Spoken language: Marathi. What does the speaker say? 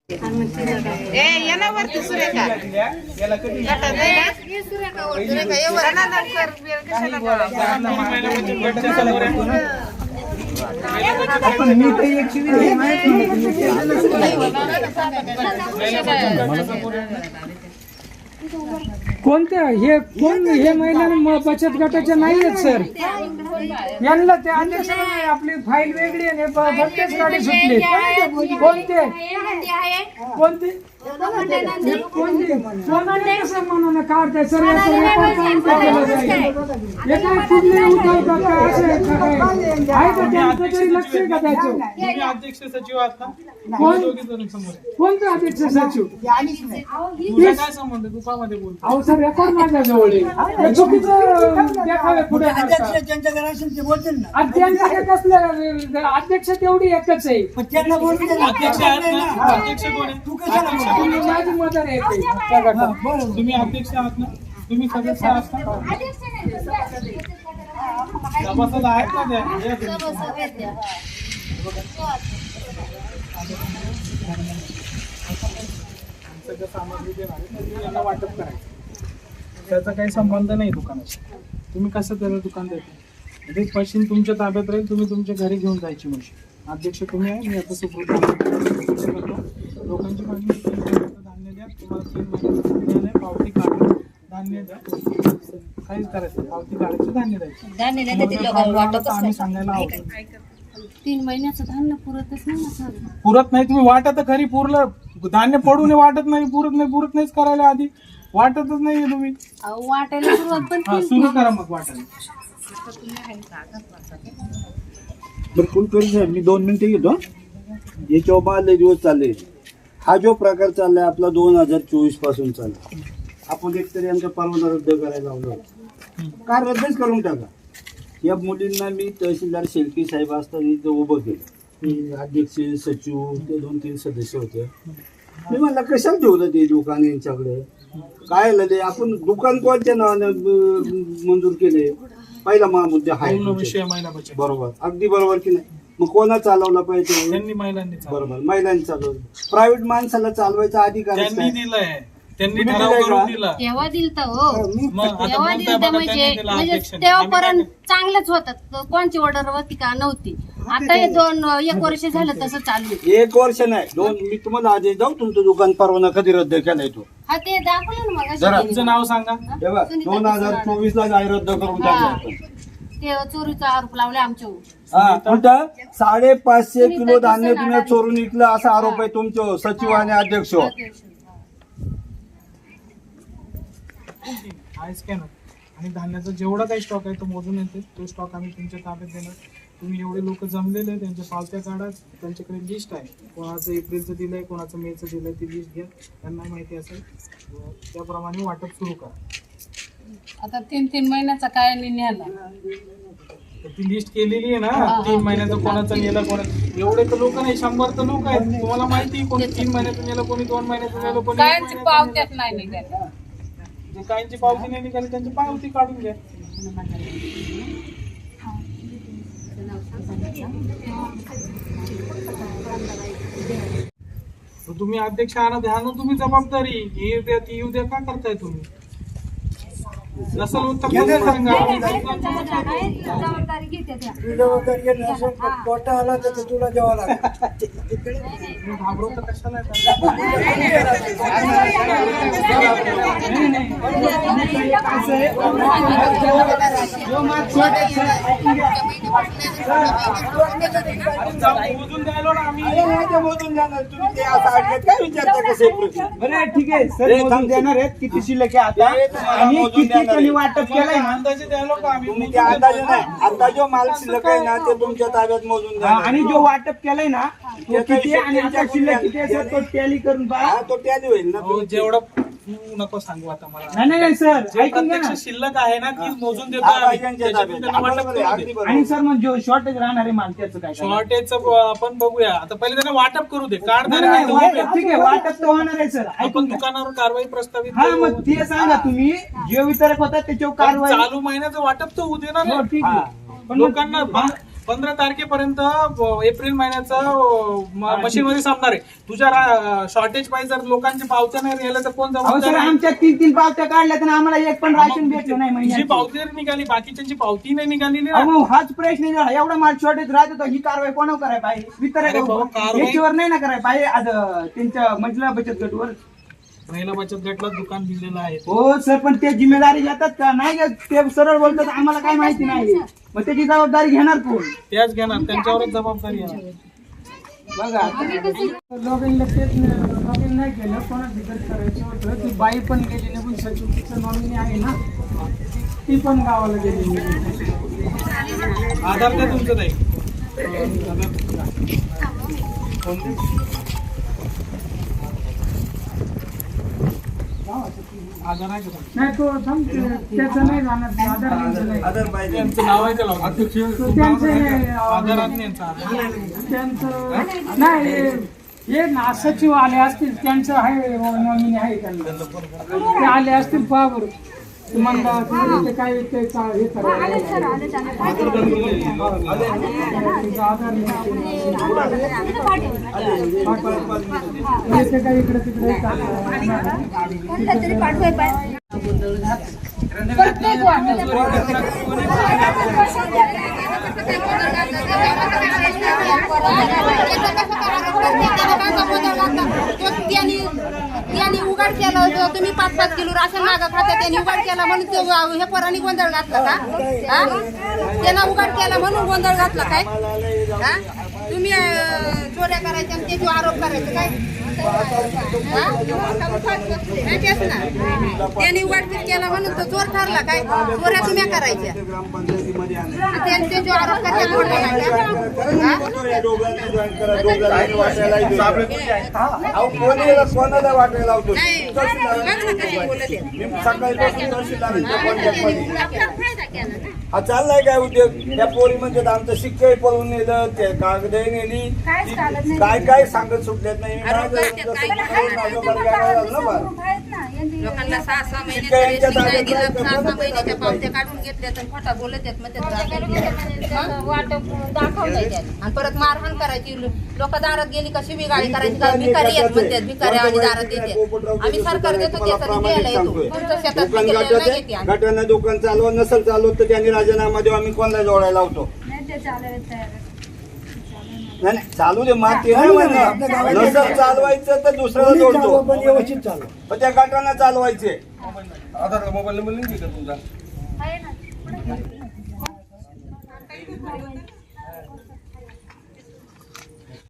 वरती सुरेखा कोणत्या हे कोण हे महिला बचत गटाच्या नाही आहेत सर. यांना ते अध्यक्षाला नाही, आपली फाईल वेगळी आहे. बत्तीस गाडी सुटली. कोणते कोणते म्हणून काढताय सर. लक्ष आहे का त्याचं? अध्यक्ष सचिव आहात ना? कोणतं अध्यक्ष सचिव? काय संबंध दुकानामध्ये बोलतो? अहो सर रेकॉर्ड माझ्या जवळ आहे. चुकीचं देखावे पुढे अध्यक्ष तेवढी एकच आहे. अध्यक्ष आहेत ना? अध्यक्ष कोण आहे? माझी मदर आहे. तुम्ही अध्यक्ष आहात ना? तुम्ही सदस्य आहात ना? सभासद आहेत ना त्या? सगळं सामग्री देणार आहे, यांना वाटप करायचं. त्याचा काही संबंध नाही दुकानाशी. तुम्ही कसं त्याला दुकान देता? ते मशीन तुमच्या ताब्यात राहील, तुम्ही तुमच्या घरी घेऊन जायची मशीन. अध्यक्ष तुम्ही आहे, मी आता सुपूर्द करतो. लोकांची मागणी धान्य द्या. तुम्हाला 3 महिन्याचं धान्य पावती काढून धान्य द्या. काहीच करायचं, पावती काढायची, धान्य द्यायचं. आम्ही सांगायला आवडतो. 3 महिन्याचं धान्य पुरतच नाही ना सर. पुरत नाही. तुम्ही वाटत खरी पुरलं धान्य पडून वाटत नाही, पुरत नाहीच करायला आधी वाटतच नाहीये तुम्ही. वाटायला सुरुवात पण सुरू करा मग वाटायला. मी 2 मिनिटं घेतो. याच्या बाबा दिवस चालले. हा जो प्रकार चाललाय आपला 2024 पासून चालला. आपण एकतरी आमचा परवाना रद्द करायला लावलो. का रद्दच करून टाका. या मुलींना मी तहसीलदार शेळके साहेब असताना इथं उभं केलं. अध्यक्ष सचिव ते 2-3 सदस्य होते. मी म्हणलं कशाला ठेवलं ते दुकान यांच्याकडे? काय झालं ते? आपण दुकान कोणत्या नावानं मंजूर केले? पहिला मुद्दा विषय महिला बचत. बरोबर, अगदी बरोबर की नाही? मग कोणा चालवला पाहिजे? त्यांनी महिलांनी बरोबर, महिलांनी चालवलं. प्रायव्हेट माणसाला चालवायचा अधिकार त्यांनी दिलाय. त्यांनी ठराव करून दिला. तेव्हा दिलता हो. मग आता तेव्हा बोलताय दिलता बघा, म्हणजे त्यांनी दिला अध्यक्ष. तेव्हापर्यंत चांगलंच होतं. कोणची ऑर्डर होती का नव्हती. आता हे 1 वर्ष झालं तसं चालू आहे. 1 वर्ष नाही 2. मी तुम्हाला आधी जाऊ तुमचं दुकान परवाना कधी रद्द केलाय तो? हा ते दाखवलं ना जरा. मग. तुमचं नाव सांगा. 2024 ला काय रद्द करून टाकलं. ते चोरीचा आरोप लावले आमच्यावर. हा उलटा 550 किलो धान्य तुम्ही चोरून विकलं असा आरोप आहे तुमच्या सचिव आणि अध्यक्ष. हा स्कॅनर आणि धान्याचा जेवढा काही स्टॉक आहे तो मोजून येते. तो स्टॉक आम्ही तुमच्या ताब्यात देणार. तुम्ही एवढे लोक जमलेले आहे, त्यांच्या पावत्या काढा. त्यांच्याकडे लिस्ट आहे. कोणाचं एप्रिलचं दिलंय, कोणाचं मेचं दिलंय, ती लिस्ट घ्या. त्यांना माहिती असेल त्याप्रमाणे वाटप सुरू करा. आता 3 महिन्याचा काय निर्णय आला? ती लिस्ट केलेली आहे ना. 3 महिन्याचं कोणाचं नेलं, कोणाचं. एवढे तर लोक नाही, 100 तर लोक आहेत. तुम्हाला माहिती कोणी 3 महिन्याचं नेलं, कोणी 2 महिन्याचं नेलं, कोणी पावत्यात नाही निघाल्या. जे काहींची पावती नाही निघाली त्यांची पावती काढून घ्या. तुम्ही अध्यक्ष आणा द्या ना. तुम्ही जबाबदारी ही द्या ती येऊ द्या. का करताय तुम्ही? नसल उत्तर सांगा. जबाबदारी घेते त्या. तुला जेव्हा घाबरवतं कशाला? मोजून द्यायलो ना आम्ही. बरं ठीक आहे सर. मोजून देणार आहेत किती शिल्लक आहे आता आणि किती त्यांनी वाटप केलंय ना. अंदाजे द्यायलो का आम्ही? अंदाजे नाही. आता जो माल शिल्लक आहे ना ते तुमच्या ताब्यात मोजून द्या. आणि जो वाटप केलंय ना तो किती आणि आता शिल्लक किती असेल तो टॅली करून पहा. हा, तो टॅली होईल ना. हो, जेवढं नको सांगू आता मला. नाही सर जे ऐकून घ्या ना. प्रत्यक्ष शिल्लक आहे ना ती मोजून देतो हा, आम्ही. बायकांच्या त्याच्यातून ताब्यात. त्यांना वाटप बरोबर आहे, करून अगदी दे. बरोबर. आणि सर मग जो शॉर्टेज राहणार आहे माल त्याचं काय करणार? शॉर्टेजचं आपण बघूया. आता पहिले त्यांना वाटप करू दे. कार्ड नाही, नाही, ठीक आहे वाटप तर होणार आहे सर. आपण ऐकून घ्या. दुकानावर कारवाई प्रस्तावित हा करू. मग ते सांगा तुम्ही जे वितरक होता त्याच्यावर पण कारवाई. चालू महिन्याचं वाटप तर होऊ दे ना रे. हो, ठीक आहे पण मग- लोकांना 15 तारखेपर्यंत एप्रिल महिन्याचं मशीन मध्ये संपणार आहे. तुझ्या शॉर्टेज पाहिजे जर लोकांची पावत्या नाही राहिल्या तर कोण जबाबदार आहे? आमच्या 3 पावत्या काढल्या तर आम्हाला एक पण राशन भेटलं नाही तुझी महिन्यात. पावती जर निघाली बाकीच्यांची पावती नाही निघालेली ना. मग हाच प्रश्न झाला. एवढा माल शॉर्टेज राहत होता, ही कारवाई कोणावर करायला पाहिजे? अरे भाऊ, कारवाई- याच्यावर नाही ना करायला पाहिजे. आज त्यांच्या महिला बचत गटवर. महिला बचत गटला दुकान दिलेलं आहे. हो सर, पण ते जिम्मेदारी घेतात का नाही घेत? ते सरळ बोलतात आम्हाला काय माहिती नाही. मग त्याची जबाबदारी घेणार कोण? त्याच घेणार, त्यांच्यावरच जबाबदारी आहे. बघा लॉगिन नाही केलं, कोणाच विकत करायचं होतं. ती बाई पण गेली निघून, सचिव तिचं नॉमिनी आहे ना, ती पण गावाला गेली निघून. आधार द्या तुमचं ताई. आधार आहे का तुमचं? नाही तो थांब, त्याचं नाही जाणार, ते आधार लिंकचं नाही. आदर पाहिजे. त्यांचं नाव आहे त्याला तो त्यांचं हे, आधारात नाही यांचं आधार. त्यांचं नाही हे ना सचिव आले असतील, त्यांचं आहे नॉमिनी आहे त्यांना, ते आले असतील पहा बरं. तुम्हाला ते काय ते हे करायला येते काय इकडे तिकडे त्यांनी उघड केलं होतं. तुम्ही 5-5 किलो राशन मागत होता, त्यांनी उघड केला म्हणून ते हे पोरांनी गोंधळ घातला का? हा? त्यांना उघड केला म्हणून गोंधळ घातला काय? हा? तुम्ही चोऱ्या करायच्या आणि त्याचे आरोप करायचे काय? हा? नाही तेच ना. त्यांनी उघडकीत केला म्हणून तो चोर ठरला काय? चोऱ्या तुम्ही करायच्या ग्रामपंचायतीमध्ये आणायचं. आणि त्यांचे जो आरोप करतात खोटं काय का? हा? दोघांना जॉईन करा, दोघांना वाटायला कोणाला वाटायला लावतो? नाही. बघ ना कशी बोलत आहे. मी सकाळीपासून तहसीलदारांच्या कॉन्टॅक्टमध्ये. हा चाललाय काय उद्योग? त्या पोरी म्हणजे आमचं शिक्के पळून नेलं, ते कागद नेली, काय काय सांगत सुटल्यात नाही. लोकांना 6-6 महिने रेशन नाही दिलं, 6-6 महिन्याच्या पावत्या काढून घेतल्या तर खोटा बोलत आहेत मग वाटप दाखवलंय त्यांनी. आणि परत मारहाण करायची. लोक दारात गेली कशी बिगाडी करायची का? भिकारी येत म्हणतात, भिकारी आणि दारात येते. आम्ही सरकार देतो त्यासाठी द्यायला येतो. तुमचं शेतात पिकलेलं नाही येते आम्ही. गटांना दुकान चालवत नसेल चालवत तर त्यांनी राजीनामा देऊ, आम्ही कोणाला जोडायला लावतो? नाही नाही, चालू दे, माती नाही म्हणा. नसेल चालवायचं तर दुसऱ्याला जोडतो, व्यवस्थित चालू. पण त्या गटांना चालवायचे. आधार मोबाईल नंबर लिंक आहे का तुमचा? आहे ना.